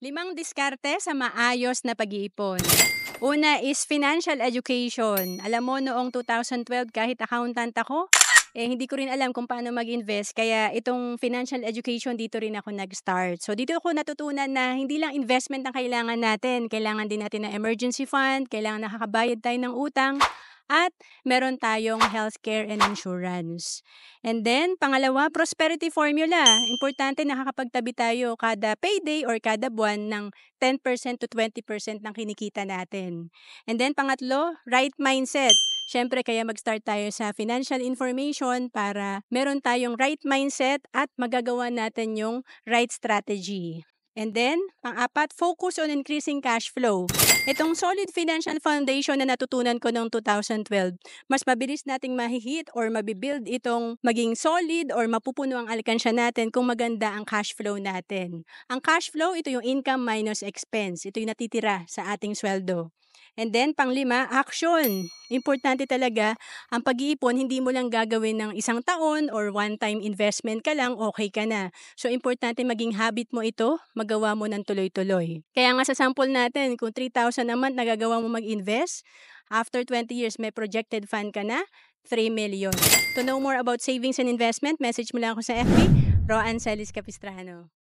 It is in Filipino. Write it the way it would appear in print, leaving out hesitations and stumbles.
Limang diskarte sa maayos na pag-iipon. Una is financial education. Alam mo noong 2012 kahit accountant ako, hindi ko rin alam kung paano mag-invest kaya itong financial education dito rin ako nag-start. So dito ako natutunan na hindi lang investment ang kailangan natin, kailangan din natin ng emergency fund, kailangan nakakabayad tayo ng utang, at meron tayong healthcare and insurance. And then, pangalawa, prosperity formula. Importante nakakapagtabi tayo kada payday or kada buwan ng 10% to 20% ng kinikita natin. And then, pangatlo, right mindset. Siyempre, kaya mag-start tayo sa financial information para meron tayong right mindset at magagawa natin yung right strategy. And then, pang-apat, focus on increasing cash flow. Itong solid financial foundation na natutunan ko noong 2012, mas mabilis nating mahihit or mabibuild itong maging solid or mapupuno ang alkansya natin kung maganda ang cash flow natin. Ang cash flow, ito yung income minus expense. Ito yung natitira sa ating sweldo. And then, panglima, action. Importante talaga, ang pag-iipon, hindi mo lang gagawin ng isang taon or one-time investment ka lang, okay ka na. So, importante maging habit mo ito, magawa mo ng tuloy-tuloy. Kaya nga sa sample natin, kung 3,000 a month nagagawa mo mag-invest, after 20 years may projected fund ka na, 3 million. To know more about savings and investment, message mo lang ako sa FB, Roan Celis Capistrano.